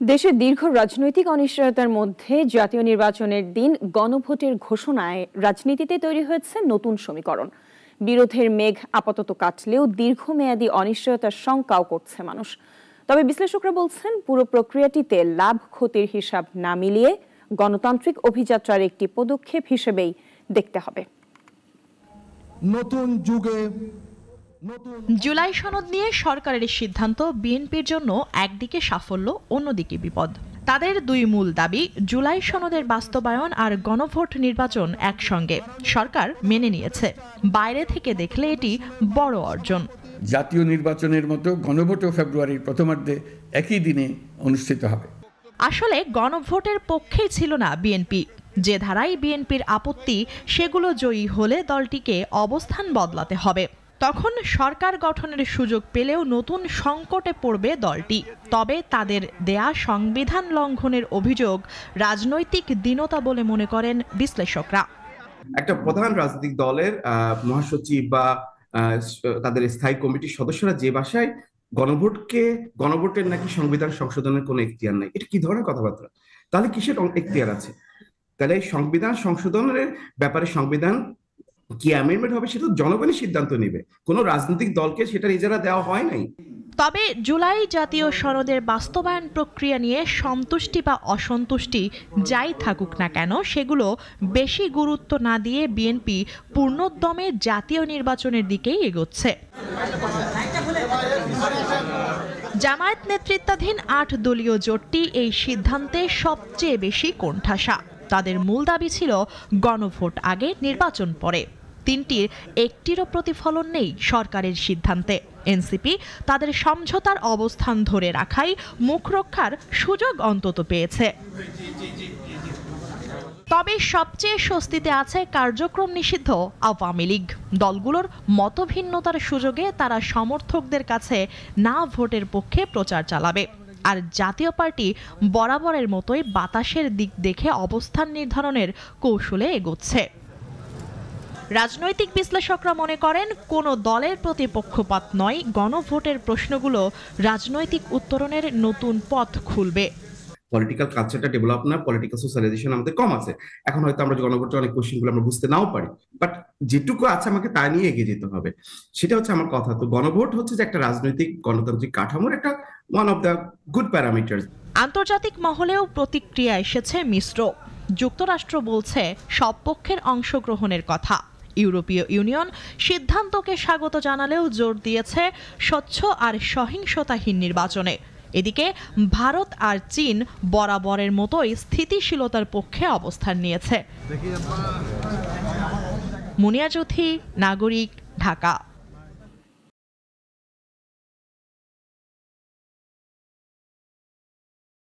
দেশের দীর্ঘ রাজনৈতিক অনিশ্চয়তার মধ্যে জাতীয় নির্বাচনের দিন গণভোটের ঘোষণায় রাজনীতিতে তৈরি হয়েছে নতুন সমীকরণ। বিরোধের মেঘ আপাতত কাটলেও দীর্ঘমেয়াদী অনিশ্চয়তার শঙ্কাও করছে মানুষ। তবে বিশ্লেষকরা বলছেন, পুরো প্রক্রিয়াটিতে লাভ ক্ষতির হিসাব না মিলিয়ে গণতান্ত্রিক অভিযাত্রার একটি পদক্ষেপ হিসেবেই দেখতে হবে। নতুন যুগে জুলাই সনদ নিয়ে সরকারের সিদ্ধান্ত বিএনপির জন্য একদিকে সাফল্য, অন্যদিকে বিপদ। তাদের দুই মূল দাবি জুলাই সনদের বাস্তবায়ন আর গণভোট নির্বাচন একসঙ্গে। সরকার মেনে নিয়েছে, বাইরে থেকে দেখলে এটি বড় অর্জন। জাতীয় নির্বাচনের মতো গণভোটও ফেব্রুয়ারির প্রথমার্ধে একই দিনে অনুষ্ঠিত হবে। আসলে গণভোটের পক্ষেই ছিল না বিএনপি। যে ধারায় বিএনপির আপত্তি, সেগুলো জয়ী হলে দলটিকে অবস্থান বদলাতে হবে। তখন সরকার গঠনের সুযোগ পেলেও নতুন সংকটে পড়বে দলটি। তবে তাদের দেয়া সংবিধান লঙ্ঘনের অভিযোগ রাজনৈতিক দীনতা বলে মনে করেন বিশ্লেষকরা। একটা প্রধান রাজনৈতিক দলের মহাসচিব বা তাদের স্থায়ী কমিটির সদস্যরা যে ভাষায় গণভোটের নাকি সংবিধান সংশোধনের কোনো এখতিয়ার নাই, এটা কি ধরনের কথাবার্তা? তাহলে কিসের এখতিয়ার আছে? তাহলে সংবিধান সংশোধনের ব্যাপারে সংবিধান কি অ্যামেন্ডমেন্ট হবে সেটা জনগণই সিদ্ধান্ত নেবে, কোনো রাজনৈতিক দলকে সেটা নিজেরা দেওয়া হয় নাই। তবে জুলাই জাতীয় সনদের বাস্তবায়ন প্রক্রিয়া নিয়ে সন্তুষ্টি বা অসন্তুষ্টি যাই থাকুক না কেন, সেগুলো বেশি গুরুত্ব না দিয়ে বিএনপি পূর্ণোদ্যমে জাতীয় নির্বাচনের দিকেই এগোচ্ছে। জামায়াত নেতৃত্বাধীন ৮ দলীয় জোটটি এই সিদ্ধান্তে সবচেয়ে বেশি কোণঠাসা। তাদের মূল দাবি ছিল গণভোট আগে, নির্বাচন পরে। তিনটির একটিরও প্রতিফলন নেই সরকারের সিদ্ধান্তে। এনসিপি তাদের সমঝোতার অবস্থান ধরে রাখাই মুখ রক্ষার সুযোগ অন্তত পেয়েছে। তবে সবচেয়ে স্বস্তিতে আছে কার্যক্রম নিষিদ্ধ আওয়ামী লীগ। দলগুলোর মতভিন্নতার সুযোগে তারা সমর্থকদের কাছে না ভোটের পক্ষে প্রচার চালাবে। আর জাতীয় পার্টি বরাবরের মতোই বাতাসের দিক দেখে অবস্থান নির্ধারণের কৌশলে এগোচ্ছে। রাজনৈতিক বিশ্লেষকরা মনে করেন, কোনো দলের প্রতি পক্ষপাত নয়, গণভোটের প্রশ্নগুলো রাজনৈতিক উত্তরণের নতুন পথ খুলবে। পলিটিক্যাল কালচারটা ডেভেলপ না, পলিটিক্যাল সোশ্যালাইজেশন আমাদের কম আছে। এখন হয়তো আমরা গণভোটের অনেক কোশ্চেনগুলো আমরা বুঝতে নাও পারি, বাট যেটুকু আছে আমাকে তা নিয়ে এগিয়ে যেতে হবে, সেটা হচ্ছে আমার কথা। তো গণভোট হচ্ছে যে একটা রাজনৈতিক গণতান্ত্রিক কাঠামোর একটা one of the good parameter. আন্তর্জাতিক মহলেও প্রতিক্রিয়া এসেছে মিশ্র। যুক্তরাষ্ট্র বলছে সব পক্ষের অংশগ্রহণের কথা। ইউরোপীয় ইউনিয়ন সিদ্ধান্তকে স্বাগত জানালেও জোর দিয়েছে স্বচ্ছ আর সহিংসতাহীন নির্বাচনে। এদিকে ভারত আর চীন বরাবরের মতোই স্থিতিশীলতার পক্ষে অবস্থান নিয়েছে। মুনিয়া চৌধুরী, নাগরিক, ঢাকা।